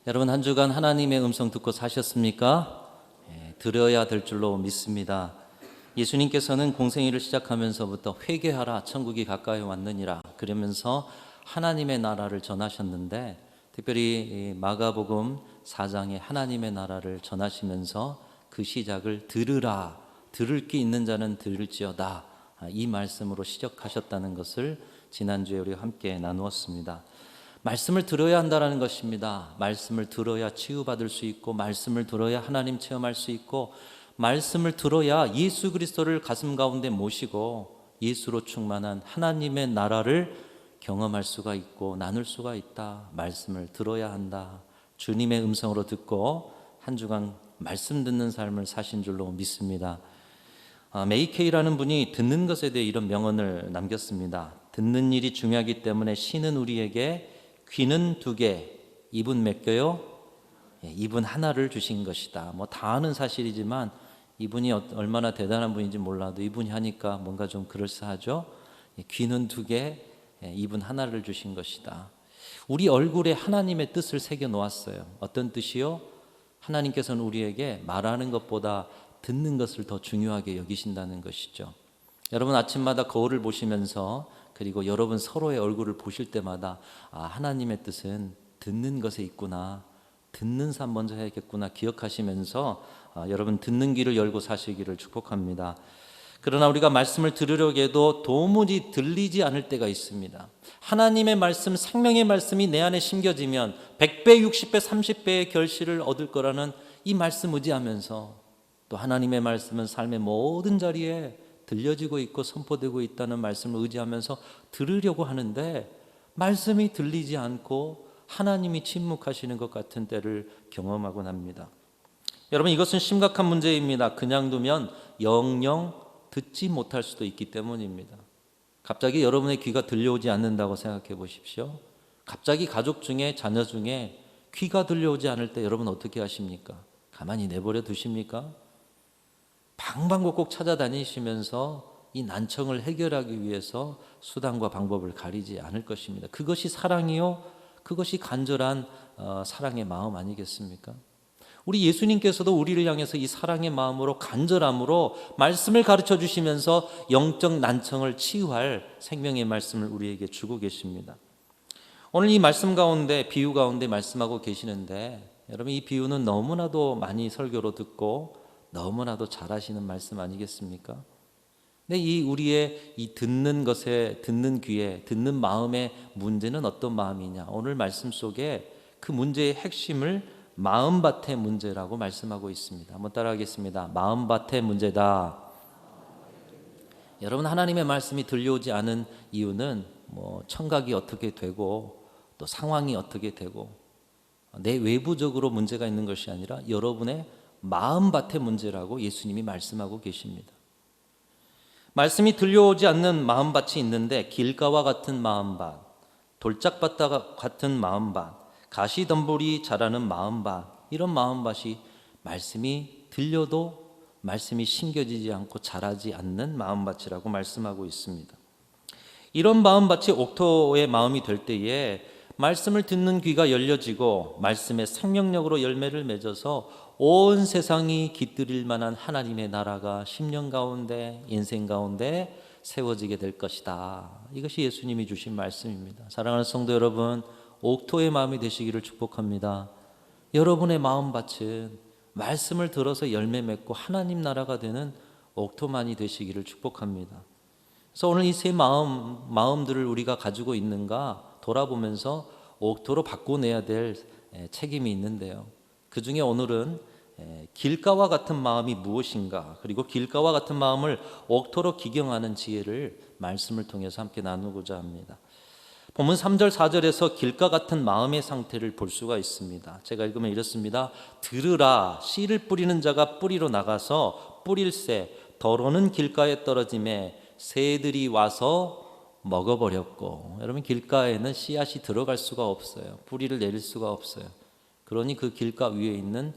여러분 한 주간 하나님의 음성 듣고 사셨습니까? 들어야 될 줄로 믿습니다. 예수님께서는 공생애를 시작하면서부터 회개하라 천국이 가까이 왔느니라 그러면서 하나님의 나라를 전하셨는데, 특별히 마가복음 4장에 하나님의 나라를 전하시면서 그 시작을 들으라, 들을 귀 있는 자는 들을지어다, 이 말씀으로 시작하셨다는 것을 지난주에 우리 함께 나누었습니다. 말씀을 들어야 한다는 것입니다. 말씀을 들어야 치유받을 수 있고, 말씀을 들어야 하나님 체험할 수 있고, 말씀을 들어야 예수 그리스도를 가슴 가운데 모시고 예수로 충만한 하나님의 나라를 경험할 수가 있고 나눌 수가 있다. 말씀을 들어야 한다. 주님의 음성으로 듣고 한 주간 말씀 듣는 삶을 사신 줄로 믿습니다. 메이케이라는 분이 듣는 것에 대해 이런 명언을 남겼습니다. 듣는 일이 중요하기 때문에 신은 우리에게 귀는 2개, 입은 몇 개요? 입은 하나를 주신 것이다. 다 아는 사실이지만 이분이 얼마나 대단한 분인지 몰라도 이분이 하니까 뭔가 좀 그럴싸하죠. 귀는 2개, 입은 하나를 주신 것이다. 우리 얼굴에 하나님의 뜻을 새겨 놓았어요. 어떤 뜻이요? 하나님께서는 우리에게 말하는 것보다 듣는 것을 더 중요하게 여기신다는 것이죠. 여러분 아침마다 거울을 보시면서, 그리고 여러분 서로의 얼굴을 보실 때마다 하나님의 뜻은 듣는 것에 있구나, 듣는 삶 먼저 해야겠구나 기억하시면서 여러분 듣는 귀를 열고 사시기를 축복합니다. 그러나 우리가 말씀을 들으려고 해도 도무지 들리지 않을 때가 있습니다. 하나님의 말씀, 생명의 말씀이 내 안에 심겨지면 100배, 60배, 30배의 결실을 얻을 거라는 이 말씀 의지하면서, 또 하나님의 말씀은 삶의 모든 자리에 들려지고 있고 선포되고 있다는 말씀을 의지하면서 들으려고 하는데 말씀이 들리지 않고 하나님이 침묵하시는 것 같은 때를 경험하곤 합니다. 여러분 이것은 심각한 문제입니다. 그냥 두면 영영 듣지 못할 수도 있기 때문입니다. 갑자기 여러분의 귀가 들려오지 않는다고 생각해 보십시오. 갑자기 가족 중에, 자녀 중에 귀가 들려오지 않을 때 여러분 어떻게 하십니까? 가만히 내버려 두십니까? 방방곡곡 찾아다니시면서 이 난청을 해결하기 위해서 수단과 방법을 가리지 않을 것입니다. 그것이 사랑이요, 그것이 간절한 사랑의 마음 아니겠습니까? 우리 예수님께서도 우리를 향해서 이 사랑의 마음으로, 간절함으로 말씀을 가르쳐 주시면서 영적 난청을 치유할 생명의 말씀을 우리에게 주고 계십니다. 오늘 이 말씀 가운데, 비유 가운데 말씀하고 계시는데, 여러분 이 비유는 너무나도 많이 설교로 듣고 너무나도 잘하시는 말씀 아니겠습니까? 근데 이 우리의 이 듣는 것에, 듣는 귀에, 듣는 마음의 문제는 어떤 마음이냐? 오늘 말씀 속에 그 문제의 핵심을 마음밭의 문제라고 말씀하고 있습니다. 한번 따라하겠습니다. 마음밭의 문제다. 여러분 하나님의 말씀이 들려오지 않은 이유는 청각이 어떻게 되고 또 상황이 어떻게 되고 내 외부적으로 문제가 있는 것이 아니라 여러분의 마음밭의 문제라고 예수님이 말씀하고 계십니다. 말씀이 들려오지 않는 마음밭이 있는데, 길가와 같은 마음밭, 돌짝밭과 같은 마음밭, 가시덤불이 자라는 마음밭, 이런 마음밭이 말씀이 들려도 말씀이 심겨지지 않고 자라지 않는 마음밭이라고 말씀하고 있습니다. 이런 마음밭이 옥토의 마음이 될 때에 말씀을 듣는 귀가 열려지고 말씀의 생명력으로 열매를 맺어서 온 세상이 깃들일 만한 하나님의 나라가 10년 가운데, 인생 가운데 세워지게 될 것이다. 이것이 예수님이 주신 말씀입니다. 사랑하는 성도 여러분, 옥토의 마음이 되시기를 축복합니다. 여러분의 마음밭은 말씀을 들어서 열매 맺고 하나님 나라가 되는 옥토만이 되시기를 축복합니다. 그래서 오늘 이 세 마음들을 우리가 가지고 있는가 돌아보면서 옥토로 바꿔내야 될 책임이 있는데요. 그 중에 오늘은 길가와 같은 마음이 무엇인가, 그리고 길가와 같은 마음을 옥토로 기경하는 지혜를 말씀을 통해서 함께 나누고자 합니다. 본문 3절 4절에서 길가 같은 마음의 상태를 볼 수가 있습니다. 제가 읽으면 이렇습니다. 들으라, 씨를 뿌리는 자가 뿌리로 나가서 뿌릴새 더러는 길가에 떨어짐에 새들이 와서 먹어버렸고. 여러분 길가에는 씨앗이 들어갈 수가 없어요. 뿌리를 내릴 수가 없어요. 그러니 그 길가 위에 있는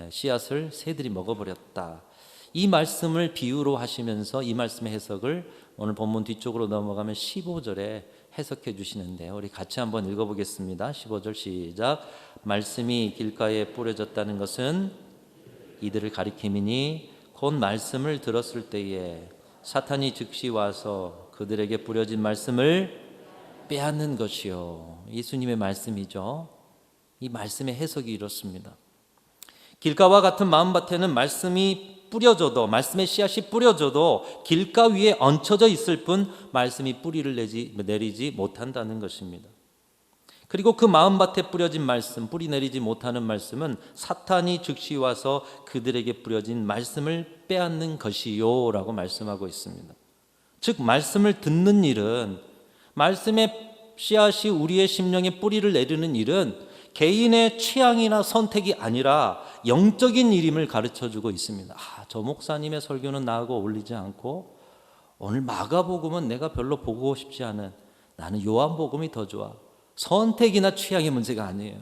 씨앗을 새들이 먹어버렸다. 이 말씀을 비유로 하시면서 이 말씀의 해석을 오늘 본문 뒤쪽으로 넘어가면 15절에 해석해 주시는데요. 우리 같이 한번 읽어보겠습니다. 15절 시작. 말씀이 길가에 뿌려졌다는 것은 이들을 가리킴이니 곧 말씀을 들었을 때에 사탄이 즉시 와서 그들에게 뿌려진 말씀을 빼앗는 것이요. 예수님의 말씀이죠. 이 말씀의 해석이 이렇습니다. 길가와 같은 마음밭에는 말씀이 뿌려져도, 말씀의 씨앗이 뿌려져도 길가 위에 얹혀져 있을 뿐 말씀이 뿌리를 내리지 못한다는 것입니다. 그리고 그 마음밭에 뿌려진 말씀, 뿌리 내리지 못하는 말씀은 사탄이 즉시 와서 그들에게 뿌려진 말씀을 빼앗는 것이요 라고 말씀하고 있습니다. 즉 말씀을 듣는 일은, 말씀의 씨앗이 우리의 심령에 뿌리를 내리는 일은 개인의 취향이나 선택이 아니라 영적인 일임을 가르쳐주고 있습니다. 저 목사님의 설교는 나하고 어울리지 않고 오늘 마가복음은 내가 별로 보고 싶지 않은, 나는 요한복음이 더 좋아. 선택이나 취향의 문제가 아니에요.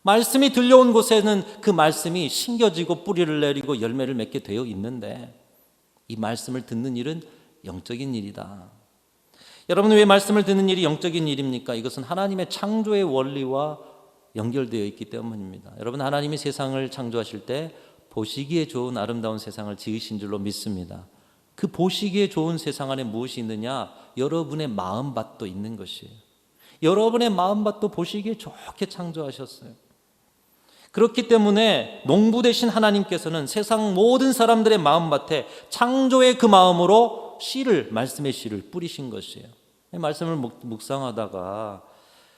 말씀이 들려온 곳에는 그 말씀이 심겨지고 뿌리를 내리고 열매를 맺게 되어 있는데 이 말씀을 듣는 일은 영적인 일이다. 여러분, 왜 말씀을 듣는 일이 영적인 일입니까? 이것은 하나님의 창조의 원리와 연결되어 있기 때문입니다. 여러분, 하나님이 세상을 창조하실 때 보시기에 좋은 아름다운 세상을 지으신 줄로 믿습니다. 그 보시기에 좋은 세상 안에 무엇이 있느냐? 여러분의 마음밭도 있는 것이에요. 여러분의 마음밭도 보시기에 좋게 창조하셨어요. 그렇기 때문에 농부 되신 하나님께서는 세상 모든 사람들의 마음밭에 창조의 그 마음으로 씨를, 말씀의 씨를 뿌리신 것이에요. 말씀을 묵상하다가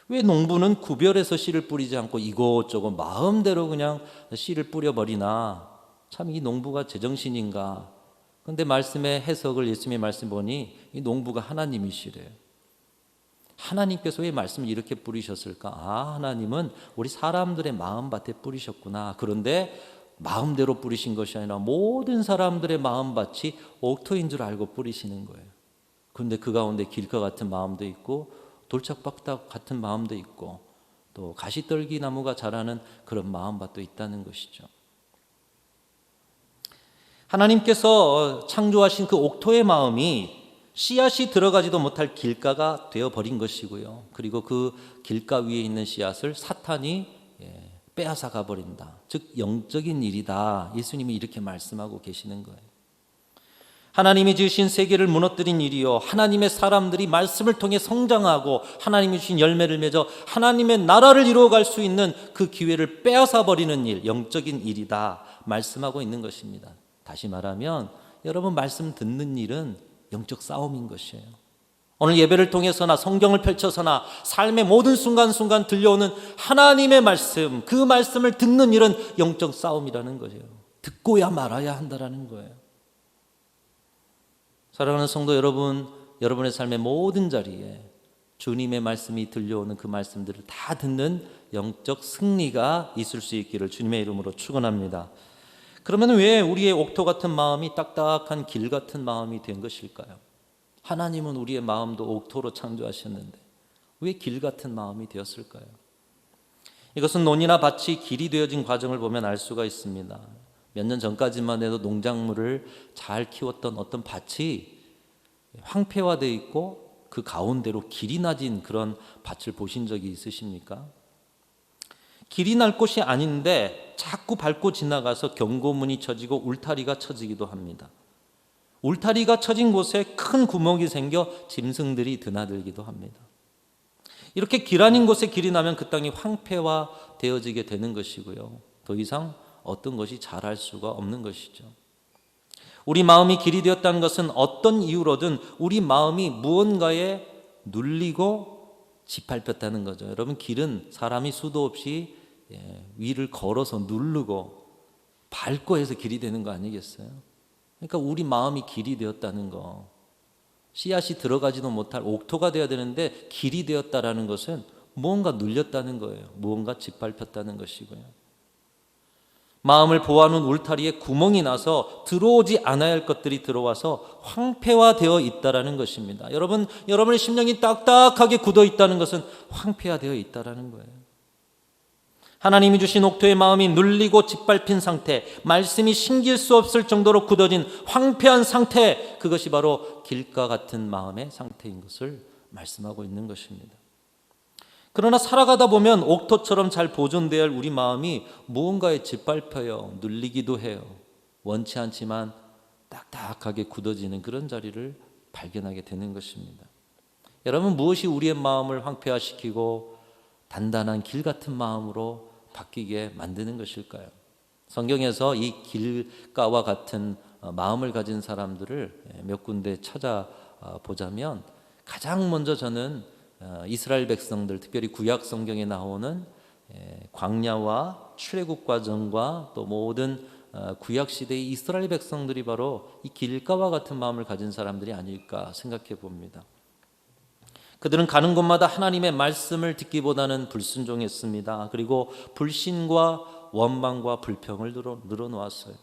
왜 농부는 구별해서 씨를 뿌리지 않고 이곳저곳 마음대로 그냥 씨를 뿌려버리나? 참 이 농부가 제정신인가? 그런데 말씀의 해석을, 예수님의 말씀 보니 이 농부가 하나님이시래요. 하나님께서 왜 말씀을 이렇게 뿌리셨을까? 하나님은 우리 사람들의 마음밭에 뿌리셨구나. 그런데 마음대로 뿌리신 것이 아니라 모든 사람들의 마음밭이 옥토인 줄 알고 뿌리시는 거예요. 그런데 그 가운데 길가 같은 마음도 있고 돌짝박닥 같은 마음도 있고 또 가시떨기 나무가 자라는 그런 마음밭도 있다는 것이죠. 하나님께서 창조하신 그 옥토의 마음이 씨앗이 들어가지도 못할 길가가 되어버린 것이고요. 그리고 그 길가 위에 있는 씨앗을 사탄이 빼앗아 가버린다. 즉 영적인 일이다. 예수님이 이렇게 말씀하고 계시는 거예요. 하나님이 지으신 세계를 무너뜨린 일이요, 하나님의 사람들이 말씀을 통해 성장하고 하나님이 주신 열매를 맺어 하나님의 나라를 이루어갈 수 있는 그 기회를 빼앗아 버리는 일, 영적인 일이다 말씀하고 있는 것입니다. 다시 말하면 여러분, 말씀 듣는 일은 영적 싸움인 것이에요. 오늘 예배를 통해서나 성경을 펼쳐서나 삶의 모든 순간순간 들려오는 하나님의 말씀, 그 말씀을 듣는 일은 영적 싸움이라는 거예요. 듣고야 말아야 한다라는 거예요. 사랑하는 성도 여러분, 여러분의 삶의 모든 자리에 주님의 말씀이 들려오는 그 말씀들을 다 듣는 영적 승리가 있을 수 있기를 주님의 이름으로 축원합니다. 그러면 왜 우리의 옥토 같은 마음이 딱딱한 길 같은 마음이 된 것일까요? 하나님은 우리의 마음도 옥토로 창조하셨는데 왜 길 같은 마음이 되었을까요? 이것은 논이나 밭이 길이 되어진 과정을 보면 알 수가 있습니다. 몇 년 전까지만 해도 농작물을 잘 키웠던 어떤 밭이 황폐화되어 있고 그 가운데로 길이 나진 그런 밭을 보신 적이 있으십니까? 길이 날 곳이 아닌데 자꾸 밟고 지나가서 경고문이 쳐지고 울타리가 쳐지기도 합니다. 울타리가 쳐진 곳에 큰 구멍이 생겨 짐승들이 드나들기도 합니다. 이렇게 길 아닌 곳에 길이 나면 그 땅이 황폐화되어지게 되는 것이고요. 더 이상 어떤 것이 자랄 수가 없는 것이죠. 우리 마음이 길이 되었다는 것은 어떤 이유로든 우리 마음이 무언가에 눌리고 짓밟혔다는 거죠. 여러분, 길은 사람이 수도 없이 위를 걸어서 누르고 밟고 해서 길이 되는 거 아니겠어요? 그러니까 우리 마음이 길이 되었다는 거, 씨앗이 들어가지도 못할 옥토가 되어야 되는데 길이 되었다라는 것은 무언가 눌렸다는 거예요. 무언가 짓밟혔다는 것이고요. 마음을 보호하는 울타리에 구멍이 나서 들어오지 않아야 할 것들이 들어와서 황폐화되어 있다라는 것입니다. 여러분, 여러분의 심령이 딱딱하게 굳어 있다는 것은 황폐화되어 있다라는 거예요. 하나님이 주신 옥토의 마음이 눌리고 짓밟힌 상태, 말씀이 심길 수 없을 정도로 굳어진 황폐한 상태, 그것이 바로 길가 같은 마음의 상태인 것을 말씀하고 있는 것입니다. 그러나 살아가다 보면 옥토처럼 잘 보존되어야 할 우리 마음이 무언가에 짓밟혀요. 눌리기도 해요. 원치 않지만 딱딱하게 굳어지는 그런 자리를 발견하게 되는 것입니다. 여러분, 무엇이 우리의 마음을 황폐화시키고 단단한 길 같은 마음으로 바뀌게 만드는 것일까요? 성경에서 이 길가와 같은 마음을 가진 사람들을 몇 군데 찾아보자면 가장 먼저 저는 이스라엘 백성들, 특별히 구약 성경에 나오는 광야와 출애굽 과정과 또 모든 구약 시대의 이스라엘 백성들이 바로 이 길가와 같은 마음을 가진 사람들이 아닐까 생각해 봅니다. 그들은 가는 곳마다 하나님의 말씀을 듣기보다는 불순종했습니다. 그리고 불신과 원망과 불평을 늘어놓았어요.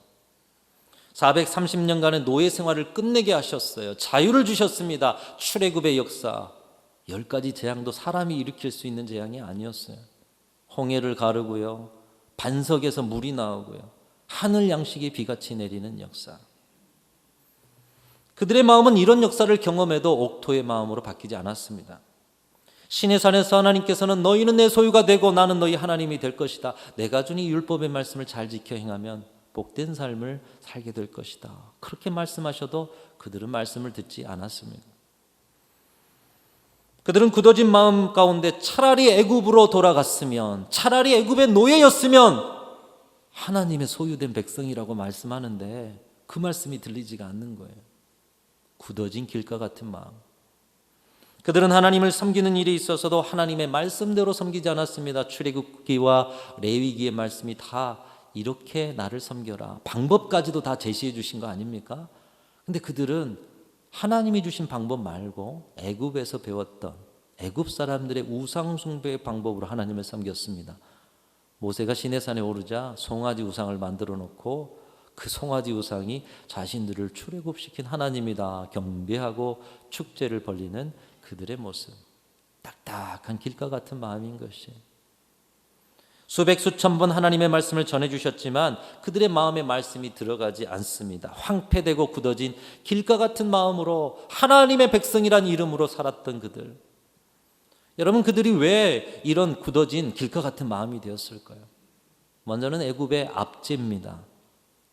430년간의 노예 생활을 끝내게 하셨어요. 자유를 주셨습니다. 출애굽의 역사, 10가지 재앙도 사람이 일으킬 수 있는 재앙이 아니었어요. 홍해를 가르고요, 반석에서 물이 나오고요, 하늘 양식이 비같이 내리는 역사. 그들의 마음은 이런 역사를 경험해도 옥토의 마음으로 바뀌지 않았습니다. 신의 산에서 하나님께서는 너희는 내 소유가 되고 나는 너희 하나님이 될 것이다. 내가 준 이 율법의 말씀을 잘 지켜 행하면 복된 삶을 살게 될 것이다. 그렇게 말씀하셔도 그들은 말씀을 듣지 않았습니다. 그들은 굳어진 마음 가운데 차라리 애굽으로 돌아갔으면, 차라리 애굽의 노예였으면 하나님의 소유된 백성이라고 말씀하는데 그 말씀이 들리지가 않는 거예요. 굳어진 길가 같은 마음. 그들은 하나님을 섬기는 일에 있어서도 하나님의 말씀대로 섬기지 않았습니다. 출애굽기와 레위기의 말씀이 다 이렇게 나를 섬겨라, 방법까지도 다 제시해 주신 거 아닙니까? 근데 그들은 하나님이 주신 방법 말고 애굽에서 배웠던 애굽 사람들의 우상 숭배의 방법으로 하나님을 섬겼습니다. 모세가 시내산에 오르자 송아지 우상을 만들어 놓고 그 송아지 우상이 자신들을 출애굽시킨 하나님이다 경배하고 축제를 벌리는 그들의 모습. 딱딱한 길가 같은 마음인 것이. 수백 수천 번 하나님의 말씀을 전해주셨지만 그들의 마음에 말씀이 들어가지 않습니다. 황폐되고 굳어진 길가 같은 마음으로 하나님의 백성이란 이름으로 살았던 그들. 여러분, 그들이 왜 이런 굳어진 길가 같은 마음이 되었을까요? 먼저는 애굽의 압제입니다.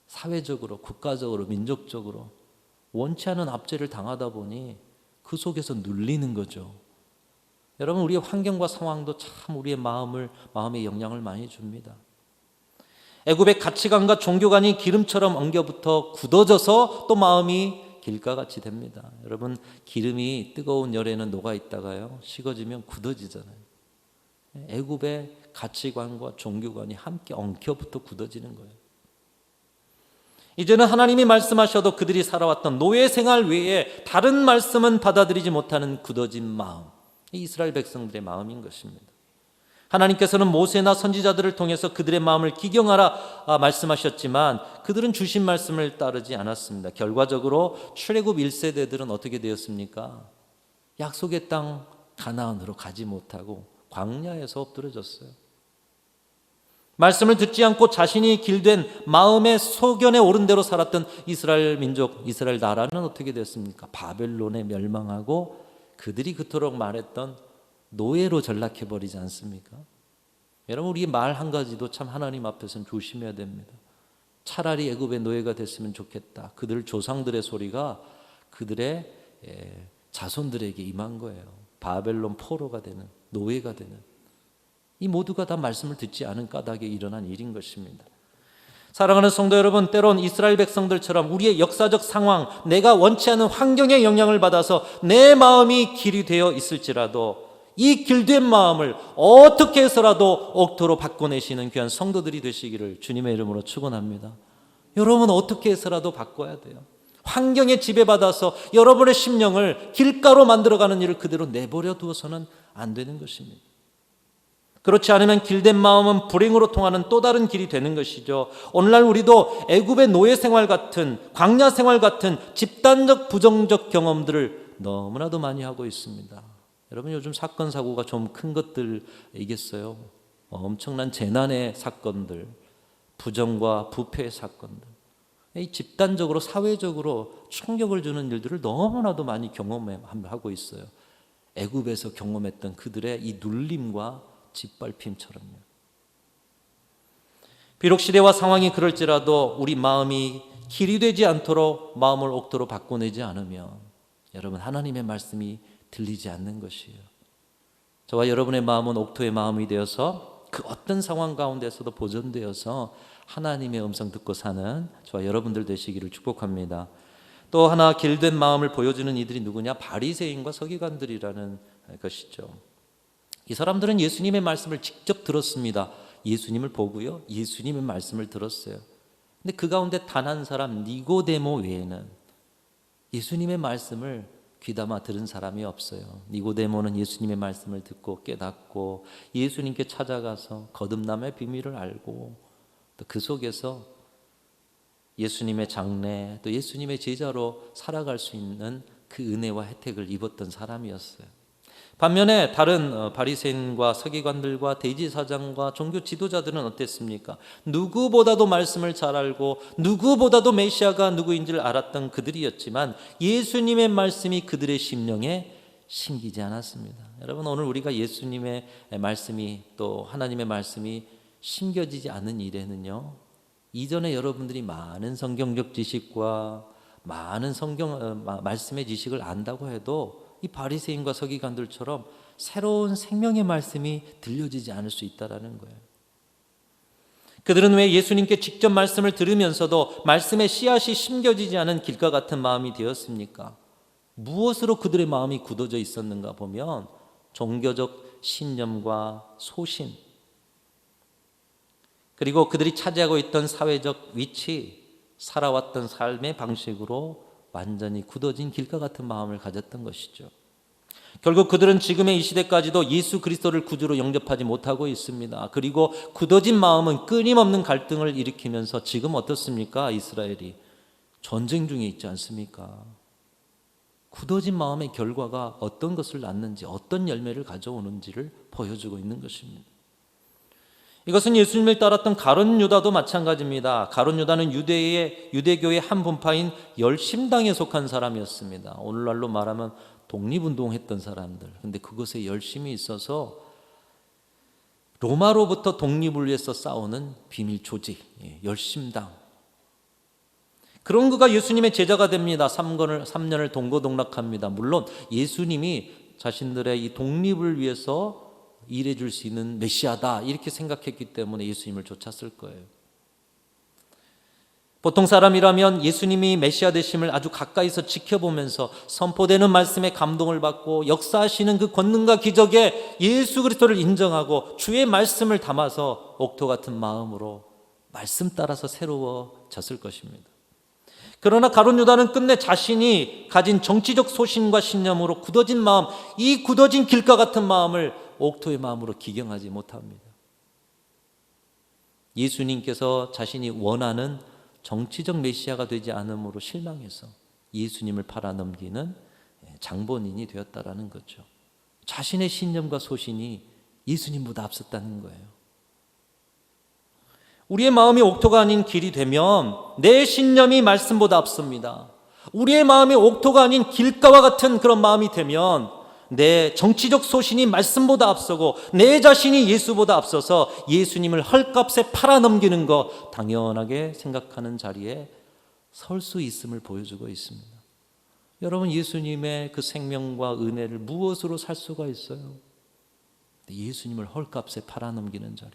사회적으로, 국가적으로, 민족적으로 원치 않은 압제를 당하다 보니 그 속에서 눌리는 거죠. 여러분, 우리의 환경과 상황도 참 우리의 마음에 영향을 많이 줍니다. 애굽의 가치관과 종교관이 기름처럼 엉겨붙어 굳어져서 또 마음이 길가같이 됩니다. 여러분, 기름이 뜨거운 열에는 녹아 있다가요, 식어지면 굳어지잖아요. 애굽의 가치관과 종교관이 함께 엉켜붙어 굳어지는 거예요. 이제는 하나님이 말씀하셔도 그들이 살아왔던 노예 생활 외에 다른 말씀은 받아들이지 못하는 굳어진 마음, 이스라엘 백성들의 마음인 것입니다. 하나님께서는 모세나 선지자들을 통해서 그들의 마음을 기경하라 말씀하셨지만 그들은 주신 말씀을 따르지 않았습니다. 결과적으로 출애굽 1세대들은 어떻게 되었습니까? 약속의 땅 가나안으로 가지 못하고 광야에서 엎드려졌어요. 말씀을 듣지 않고 자신이 길된 마음의 소견에 오른 대로 살았던 이스라엘 민족, 이스라엘 나라는 어떻게 됐습니까? 바벨론에 멸망하고 그들이 그토록 말했던 노예로 전락해버리지 않습니까? 여러분, 우리 말 한 가지도 참 하나님 앞에서는 조심해야 됩니다. 차라리 애굽의 노예가 됐으면 좋겠다. 그들 조상들의 소리가 그들의 자손들에게 임한 거예요. 바벨론 포로가 되는, 노예가 되는, 이 모두가 다 말씀을 듣지 않은 까닭에 일어난 일인 것입니다. 사랑하는 성도 여러분, 때론 이스라엘 백성들처럼 우리의 역사적 상황, 내가 원치 않은 환경의 영향을 받아서 내 마음이 길이 되어 있을지라도 이 길된 마음을 어떻게 해서라도 옥토로 바꿔내시는 귀한 성도들이 되시기를 주님의 이름으로 축원합니다. 여러분, 어떻게 해서라도 바꿔야 돼요. 환경에 지배받아서 여러분의 심령을 길가로 만들어가는 일을 그대로 내버려 두어서는 안 되는 것입니다. 그렇지 않으면 길된 마음은 불행으로 통하는 또 다른 길이 되는 것이죠. 오늘날 우리도 애굽의 노예 생활 같은, 광야 생활 같은 집단적 부정적 경험들을 너무나도 많이 하고 있습니다. 여러분, 요즘 사건 사고가 좀 큰 것들이겠어요. 엄청난 재난의 사건들, 부정과 부패의 사건들, 이 집단적으로 사회적으로 충격을 주는 일들을 너무나도 많이 경험하고 있어요. 애굽에서 경험했던 그들의 이 눌림과 짓밟힘처럼요. 비록 시대와 상황이 그럴지라도 우리 마음이 길이 되지 않도록 마음을 옥토로 바꿔내지 않으면 여러분, 하나님의 말씀이 들리지 않는 것이에요. 저와 여러분의 마음은 옥토의 마음이 되어서 그 어떤 상황 가운데서도 보존되어서 하나님의 음성 듣고 사는 저와 여러분들 되시기를 축복합니다. 또 하나 길된 마음을 보여주는 이들이 누구냐? 바리새인과 서기관들이라는 것이죠. 이 사람들은 예수님의 말씀을 직접 들었습니다. 예수님을 보고요, 예수님의 말씀을 들었어요. 근데 그 가운데 단 한 사람 니고데모 외에는 예수님의 말씀을 귀담아 들은 사람이 없어요. 니고데모는 예수님의 말씀을 듣고 깨닫고 예수님께 찾아가서 거듭남의 비밀을 알고 또 그 속에서 예수님의 장래 또 예수님의 제자로 살아갈 수 있는 그 은혜와 혜택을 입었던 사람이었어요. 반면에 다른 바리새인과 서기관들과 대제사장과 종교 지도자들은 어땠습니까? 누구보다도 말씀을 잘 알고 누구보다도 메시아가 누구인지를 알았던 그들이었지만 예수님의 말씀이 그들의 심령에 심기지 않았습니다. 여러분, 오늘 우리가 예수님의 말씀이 또 하나님의 말씀이 심겨지지 않는 일에는요, 이전에 여러분들이 많은 성경적 지식과 많은 말씀의 지식을 안다고 해도 이 바리새인과 서기관들처럼 새로운 생명의 말씀이 들려지지 않을 수 있다는 거예요. 그들은 왜 예수님께 직접 말씀을 들으면서도 말씀의 씨앗이 심겨지지 않은 길과 같은 마음이 되었습니까? 무엇으로 그들의 마음이 굳어져 있었는가 보면 종교적 신념과 소신, 그리고 그들이 차지하고 있던 사회적 위치, 살아왔던 삶의 방식으로 완전히 굳어진 길과 같은 마음을 가졌던 것이죠. 결국 그들은 지금의 이 시대까지도 예수 그리스도를 구주로 영접하지 못하고 있습니다. 그리고 굳어진 마음은 끊임없는 갈등을 일으키면서 지금 어떻습니까? 이스라엘이 전쟁 중에 있지 않습니까? 굳어진 마음의 결과가 어떤 것을 낳는지, 어떤 열매를 가져오는지를 보여주고 있는 것입니다. 이것은 예수님을 따랐던 가룟 유다도 마찬가지입니다. 가룟 유다는 유대교의 한 분파인 열심당에 속한 사람이었습니다. 오늘날로 말하면 독립운동했던 사람들. 그런데 그것에 열심이 있어서 로마로부터 독립을 위해서 싸우는 비밀 조직, 열심당. 그런 그가 예수님의 제자가 됩니다. 3년을 동고동락합니다. 물론 예수님이 자신들의 이 독립을 위해서 일해 줄 수 있는 메시아다 이렇게 생각했기 때문에 예수님을 쫓았을 거예요. 보통 사람이라면 예수님이 메시아 되심을 아주 가까이서 지켜보면서 선포되는 말씀에 감동을 받고 역사하시는 그 권능과 기적에 예수 그리스도를 인정하고 주의 말씀을 담아서 옥토 같은 마음으로 말씀 따라서 새로워졌을 것입니다. 그러나 가룟 유다는 끝내 자신이 가진 정치적 소신과 신념으로 굳어진 마음, 이 굳어진 길과 같은 마음을 옥토의 마음으로 기경하지 못합니다. 예수님께서 자신이 원하는 정치적 메시아가 되지 않음으로 실망해서 예수님을 팔아넘기는 장본인이 되었다라는 거죠. 자신의 신념과 소신이 예수님보다 앞섰다는 거예요. 우리의 마음이 옥토가 아닌 길이 되면 내 신념이 말씀보다 앞섭니다. 우리의 마음이 옥토가 아닌 길가와 같은 그런 마음이 되면 내 정치적 소신이 말씀보다 앞서고 내 자신이 예수보다 앞서서 예수님을 헐값에 팔아넘기는 거 당연하게 생각하는 자리에 설 수 있음을 보여주고 있습니다. 여러분, 예수님의 그 생명과 은혜를 무엇으로 살 수가 있어요? 예수님을 헐값에 팔아넘기는 자리.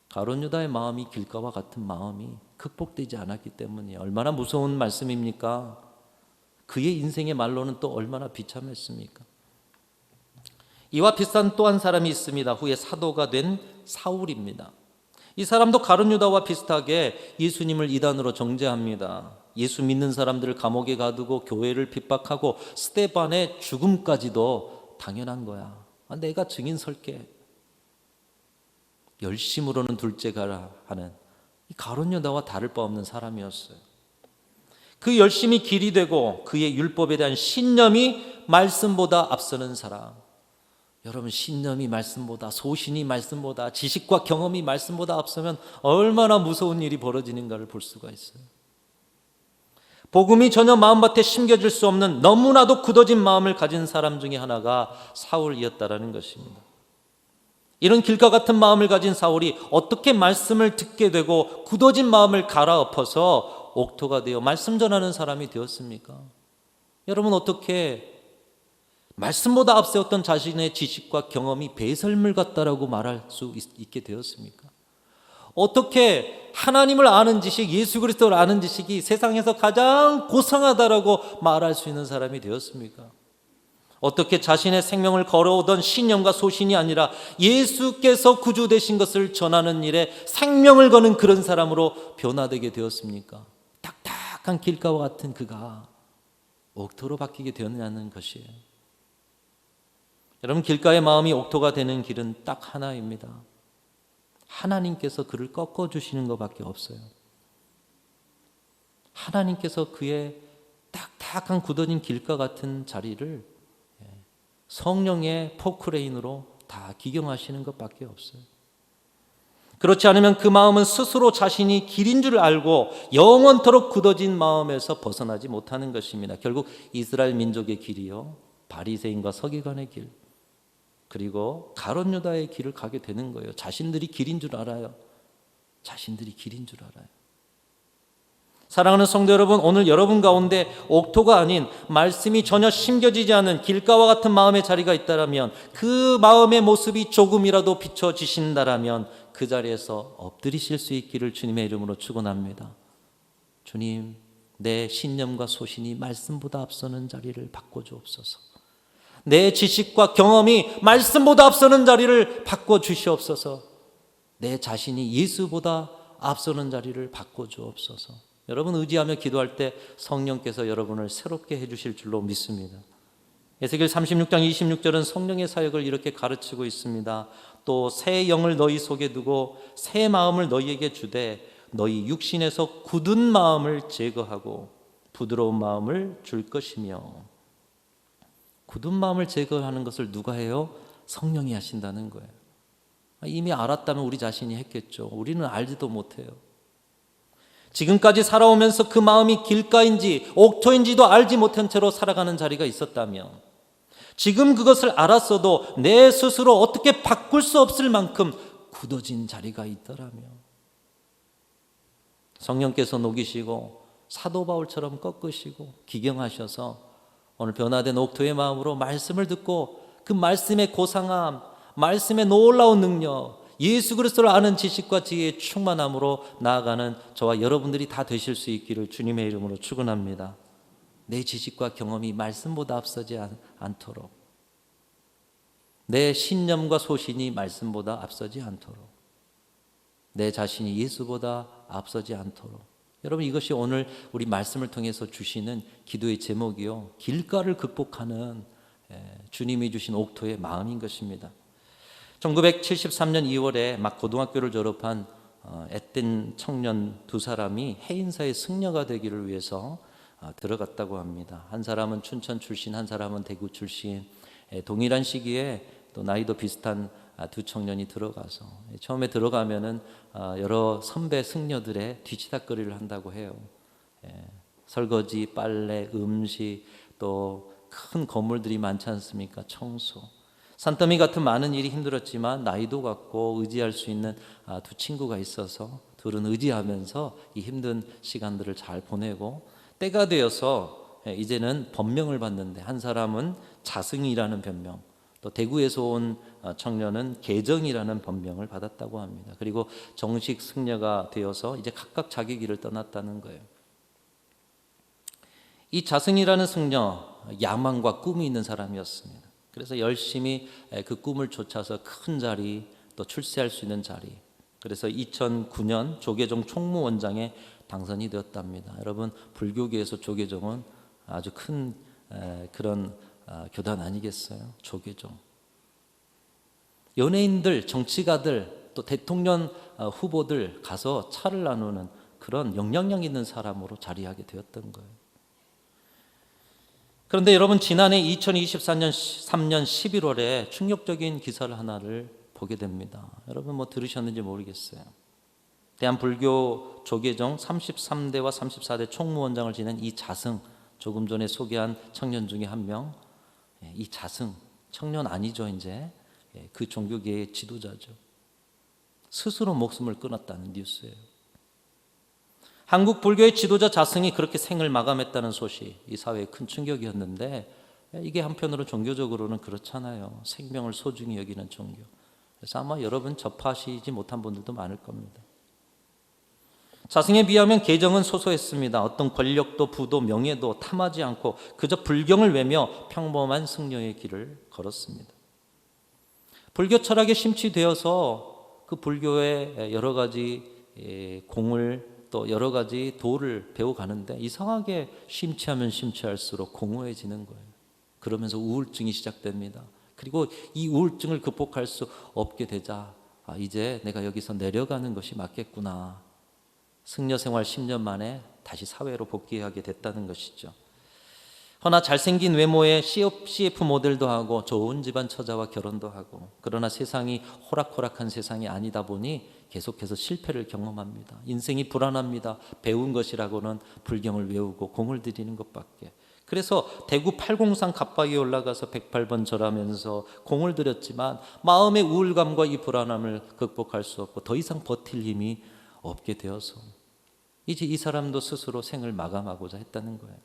가룟 유다의 마음이 길가와 같은 마음이 극복되지 않았기 때문에 얼마나 무서운 말씀입니까? 그의 인생의 말로는 또 얼마나 비참했습니까? 이와 비슷한 또 한 사람이 있습니다. 후에 사도가 된 사울입니다. 이 사람도 가룟 유다와 비슷하게 예수님을 이단으로 정죄합니다. 예수 믿는 사람들을 감옥에 가두고 교회를 핍박하고 스데반의 죽음까지도 당연한 거야. 내가 증인 설게. 열심으로는 둘째 가라 하는 이 가룟 유다와 다를 바 없는 사람이었어요. 그 열심이 길이 되고 그의 율법에 대한 신념이 말씀보다 앞서는 사람. 여러분, 신념이 말씀보다, 소신이 말씀보다, 지식과 경험이 말씀보다 앞서면 얼마나 무서운 일이 벌어지는가를 볼 수가 있어요. 복음이 전혀 마음밭에 심겨질 수 없는 너무나도 굳어진 마음을 가진 사람 중에 하나가 사울이었다라는 것입니다. 이런 길과 같은 마음을 가진 사울이 어떻게 말씀을 듣게 되고 굳어진 마음을 갈아엎어서 옥토가 되어 말씀 전하는 사람이 되었습니까? 여러분, 어떻게 말씀보다 앞세웠던 자신의 지식과 경험이 배설물 같다라고 말할 수 있게 되었습니까? 어떻게 하나님을 아는 지식, 예수 그리스도를 아는 지식이 세상에서 가장 고상하다라고 말할 수 있는 사람이 되었습니까? 어떻게 자신의 생명을 걸어오던 신념과 소신이 아니라 예수께서 구주 되신 것을 전하는 일에 생명을 거는 그런 사람으로 변화되게 되었습니까? 딱딱한 길가와 같은 그가 옥토로 바뀌게 되었냐는 것이에요. 여러분, 길가의 마음이 옥토가 되는 길은 딱 하나입니다. 하나님께서 그를 꺾어주시는 것밖에 없어요. 하나님께서 그의 딱딱한 굳어진 길가 같은 자리를 성령의 포크레인으로 다 기경하시는 것밖에 없어요. 그렇지 않으면 그 마음은 스스로 자신이 길인 줄 알고 영원토록 굳어진 마음에서 벗어나지 못하는 것입니다. 결국 이스라엘 민족의 길이요, 바리새인과 서기관의 길, 그리고 가룟 유다의 길을 가게 되는 거예요. 자신들이 길인 줄 알아요. 자신들이 길인 줄 알아요. 사랑하는 성도 여러분, 오늘 여러분 가운데 옥토가 아닌 말씀이 전혀 심겨지지 않은 길가와 같은 마음의 자리가 있다라면, 그 마음의 모습이 조금이라도 비춰지신다라면 그 자리에서 엎드리실 수 있기를 주님의 이름으로 축원합니다. 주님, 내 신념과 소신이 말씀보다 앞서는 자리를 바꿔주옵소서. 내 지식과 경험이 말씀보다 앞서는 자리를 바꿔주시옵소서. 내 자신이 예수보다 앞서는 자리를 바꿔주옵소서. 여러분, 의지하며 기도할 때 성령께서 여러분을 새롭게 해주실 줄로 믿습니다. 에스겔 36장 26절은 성령의 사역을 이렇게 가르치고 있습니다. 또 새 영을 너희 속에 두고 새 마음을 너희에게 주되 너희 육신에서 굳은 마음을 제거하고 부드러운 마음을 줄 것이며. 굳은 마음을 제거하는 것을 누가 해요? 성령이 하신다는 거예요. 이미 알았다면 우리 자신이 했겠죠. 우리는 알지도 못해요. 지금까지 살아오면서 그 마음이 길가인지 옥토인지도 알지 못한 채로 살아가는 자리가 있었다면, 지금 그것을 알았어도 내 스스로 어떻게 바꿀 수 없을 만큼 굳어진 자리가 있더라면, 성령께서 녹이시고 사도 바울처럼 꺾으시고 기경하셔서 오늘 변화된 옥토의 마음으로 말씀을 듣고 그 말씀의 고상함, 말씀의 놀라운 능력, 예수 그리스도를 아는 지식과 지혜의 충만함으로 나아가는 저와 여러분들이 다 되실 수 있기를 주님의 이름으로 축원합니다. 내 지식과 경험이 말씀보다 앞서지 않도록, 내 신념과 소신이 말씀보다 앞서지 않도록, 내 자신이 예수보다 앞서지 않도록. 여러분, 이것이 오늘 우리 말씀을 통해서 주시는 기도의 제목이요, 길가를 극복하는 주님이 주신 옥토의 마음인 것입니다. 1973년 2월에 막 고등학교를 졸업한 앳된 청년 두 사람이 해인사의 승려가 되기를 위해서 들어갔다고 합니다. 한 사람은 춘천 출신, 한 사람은 대구 출신, 동일한 시기에 또 나이도 비슷한 두 청년이 들어가서 처음에 들어가면은 여러 선배 승려들의 뒤치다거리를 한다고 해요. 설거지, 빨래, 음식, 또 큰 건물들이 많지 않습니까? 청소, 산더미 같은 많은 일이 힘들었지만 나이도 같고 의지할 수 있는 두 친구가 있어서 둘은 의지하면서 이 힘든 시간들을 잘 보내고, 때가 되어서 이제는 법명을 받는데, 한 사람은 자승이라는 변명, 또 대구에서 온 청년은 계정이라는 법명을 받았다고 합니다. 그리고 정식 승려가 되어서 이제 각각 자기 길을 떠났다는 거예요. 이 자승이라는 승려, 야망과 꿈이 있는 사람이었습니다. 그래서 열심히 그 꿈을 쫓아서 큰 자리, 또 출세할 수 있는 자리, 그래서 2009년 조계종 총무원장에 당선이 되었답니다. 여러분, 불교계에서 조계종은 아주 큰 그런 교단 아니겠어요? 조계종. 연예인들, 정치가들, 또 대통령 후보들 가서 차를 나누는 그런 영향력 있는 사람으로 자리하게 되었던 거예요. 그런데 여러분, 지난해 2024년 3년 11월에 충격적인 기사를 하나를 보게 됩니다. 여러분 뭐 들으셨는지 모르겠어요. 대한불교 조계종 33대와 34대 총무원장을 지낸 이 자승, 조금 전에 소개한 청년 중에 한 명, 이 자승, 청년 아니죠 이제, 그 종교계의 지도자죠. 스스로 목숨을 끊었다는 뉴스예요. 한국 불교의 지도자 자승이 그렇게 생을 마감했다는 소식, 이 사회에 큰 충격이었는데, 이게 한편으로 종교적으로는 그렇잖아요. 생명을 소중히 여기는 종교. 그래서 아마 여러분 접하시지 못한 분들도 많을 겁니다. 자승에 비하면 계정은 소소했습니다. 어떤 권력도 부도 명예도 탐하지 않고 그저 불경을 외며 평범한 승려의 길을 걸었습니다. 불교 철학에 심취되어서 그 불교의 여러 가지 공을 또 여러 가지 도를 배워가는데 이상하게 심취하면 심취할수록 공허해지는 거예요. 그러면서 우울증이 시작됩니다. 그리고 이 우울증을 극복할 수 없게 되자 이제 내가 여기서 내려가는 것이 맞겠구나. 승려 생활 10년 만에 다시 사회로 복귀하게 됐다는 것이죠. 허나 잘생긴 외모에 CF 모델도 하고 좋은 집안 처자와 결혼도 하고, 그러나 세상이 호락호락한 세상이 아니다 보니 계속해서 실패를 경험합니다. 인생이 불안합니다. 배운 것이라고는 불경을 외우고 공을 들이는 것밖에. 그래서 대구 팔공산 갑박에 올라가서 108번 절하면서 공을 들였지만 마음의 우울감과 이 불안함을 극복할 수 없고 더 이상 버틸 힘이 없게 되어서 이제 이 사람도 스스로 생을 마감하고자 했다는 거예요.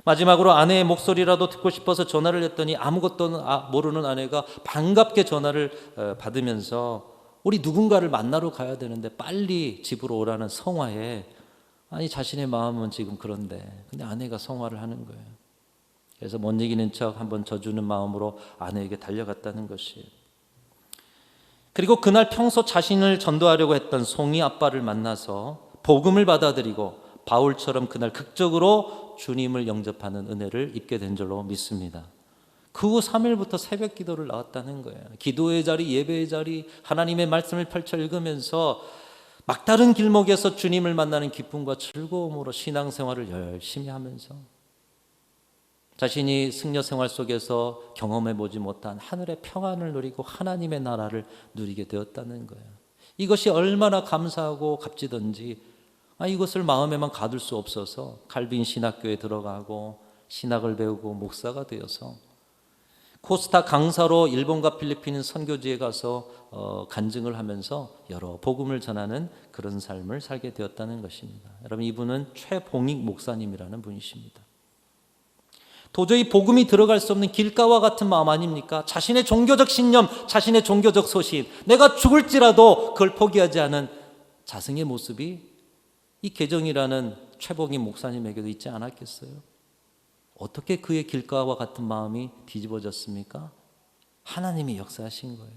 마지막으로 아내의 목소리라도 듣고 싶어서 전화를 했더니 아무것도 모르는 아내가 반갑게 전화를 받으면서 우리 누군가를 만나러 가야 되는데 빨리 집으로 오라는 성화에, 아니 자신의 마음은 지금 그런데 근데 아내가 성화를 하는 거예요. 그래서 못 이기는 척 한번 져주는 마음으로 아내에게 달려갔다는 것이에요. 그리고 그날 평소 자신을 전도하려고 했던 송이 아빠를 만나서 복음을 받아들이고 바울처럼 그날 극적으로 주님을 영접하는 은혜를 입게 된 줄로 믿습니다. 그 후 3일부터 새벽 기도를 나왔다는 거예요. 기도의 자리, 예배의 자리, 하나님의 말씀을 펼쳐 읽으면서 막다른 길목에서 주님을 만나는 기쁨과 즐거움으로 신앙생활을 열심히 하면서 자신이 승려 생활 속에서 경험해보지 못한 하늘의 평안을 누리고 하나님의 나라를 누리게 되었다는 거예요. 이것이 얼마나 감사하고 값지던지 이것을 마음에만 가둘 수 없어서 칼빈 신학교에 들어가고 신학을 배우고 목사가 되어서 코스타 강사로 일본과 필리핀 선교지에 가서 간증을 하면서 여러 복음을 전하는 그런 삶을 살게 되었다는 것입니다. 여러분, 이분은 최봉익 목사님이라는 분이십니다. 도저히 복음이 들어갈 수 없는 길가와 같은 마음 아닙니까? 자신의 종교적 신념, 자신의 종교적 소신, 내가 죽을지라도 그걸 포기하지 않은 자승의 모습이 이 계정이라는 최봉익 목사님에게도 있지 않았겠어요? 어떻게 그의 길가와 같은 마음이 뒤집어졌습니까? 하나님이 역사하신 거예요.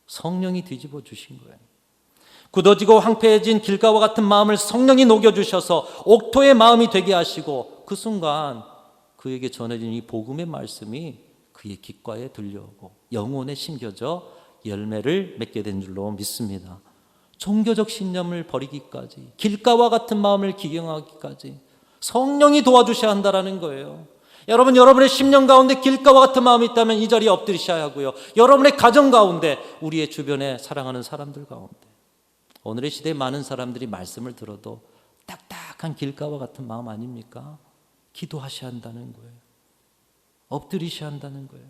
성령이 뒤집어 주신 거예요. 굳어지고 황폐해진 길가와 같은 마음을 성령이 녹여주셔서 옥토의 마음이 되게 하시고 그 순간 그에게 전해진 이 복음의 말씀이 그의 귓가에 들려오고 영혼에 심겨져 열매를 맺게 된 줄로 믿습니다. 종교적 신념을 버리기까지, 길가와 같은 마음을 기경하기까지 성령이 도와주셔야 한다는 거예요. 여러분, 여러분의 심령 가운데 길가와 같은 마음이 있다면 이 자리에 엎드리셔야 하고요. 여러분의 가정 가운데, 우리의 주변에 사랑하는 사람들 가운데, 오늘의 시대에 많은 사람들이 말씀을 들어도 딱딱한 길가와 같은 마음 아닙니까? 기도하셔야 한다는 거예요. 엎드리셔야 한다는 거예요.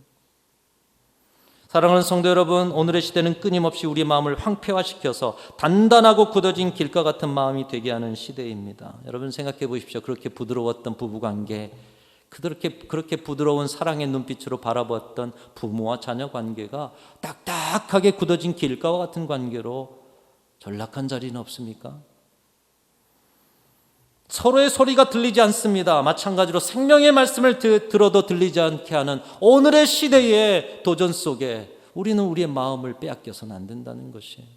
사랑하는 성도 여러분, 오늘의 시대는 끊임없이 우리 마음을 황폐화시켜서 단단하고 굳어진 길가 같은 마음이 되게 하는 시대입니다. 여러분 생각해 보십시오. 그렇게 부드러웠던 부부관계, 그렇게 부드러운 사랑의 눈빛으로 바라보았던 부모와 자녀 관계가 딱딱하게 굳어진 길가와 같은 관계로 전락한 자리는 없습니까? 서로의 소리가 들리지 않습니다. 마찬가지로 생명의 말씀을 들어도 들리지 않게 하는 오늘의 시대의 도전 속에 우리는 우리의 마음을 빼앗겨서는 안 된다는 것이에요.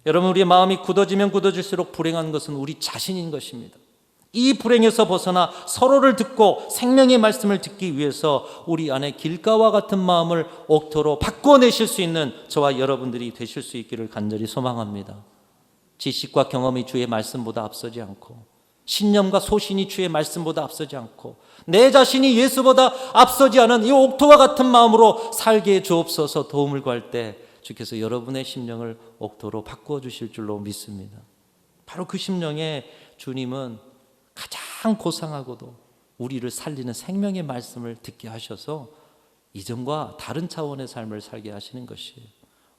여러분, 우리의 마음이 굳어지면 굳어질수록 불행한 것은 우리 자신인 것입니다. 이 불행에서 벗어나 서로를 듣고 생명의 말씀을 듣기 위해서 우리 안에 길가와 같은 마음을 옥토로 바꿔내실 수 있는 저와 여러분들이 되실 수 있기를 간절히 소망합니다. 지식과 경험이 주의 말씀보다 앞서지 않고, 신념과 소신이 주의 말씀보다 앞서지 않고, 내 자신이 예수보다 앞서지 않은 이 옥토와 같은 마음으로 살게 해 주옵소서. 도움을 구할 때 주께서 여러분의 심령을 옥토로 바꾸어 주실 줄로 믿습니다. 바로 그 심령에 주님은 가장 고상하고도 우리를 살리는 생명의 말씀을 듣게 하셔서 이전과 다른 차원의 삶을 살게 하시는 것이에요.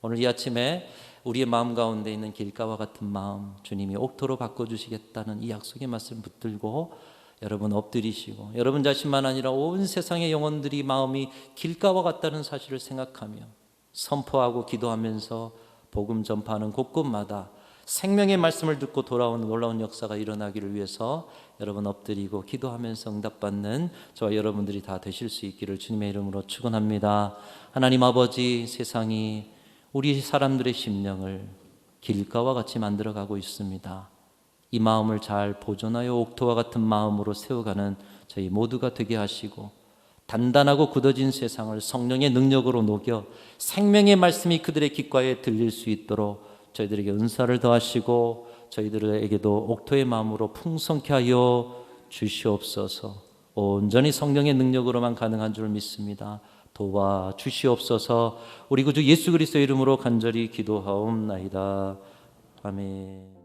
오늘 이 아침에 우리의 마음 가운데 있는 길가와 같은 마음, 주님이 옥토로 바꿔주시겠다는 이 약속의 말씀 붙들고 여러분 엎드리시고, 여러분 자신만 아니라 온 세상의 영혼들이 마음이 길가와 같다는 사실을 생각하며 선포하고 기도하면서 복음 전파하는 곳곳마다 생명의 말씀을 듣고 돌아오는 놀라운 역사가 일어나기를 위해서 여러분 엎드리고 기도하면서 응답받는 저와 여러분들이 다 되실 수 있기를 주님의 이름으로 축원합니다. 하나님 아버지, 세상이 우리 사람들의 심령을 길가와 같이 만들어가고 있습니다. 이 마음을 잘 보존하여 옥토와 같은 마음으로 세워가는 저희 모두가 되게 하시고, 단단하고 굳어진 세상을 성령의 능력으로 녹여 생명의 말씀이 그들의 귓가에 들릴 수 있도록 저희들에게 은사를 더하시고 저희들에게도 옥토의 마음으로 풍성케 하여 주시옵소서. 온전히 성령의 능력으로만 가능한 줄 믿습니다. 도와주시옵소서. 우리 구주 예수 그리스도의 이름으로 간절히 기도하옵나이다. 아멘.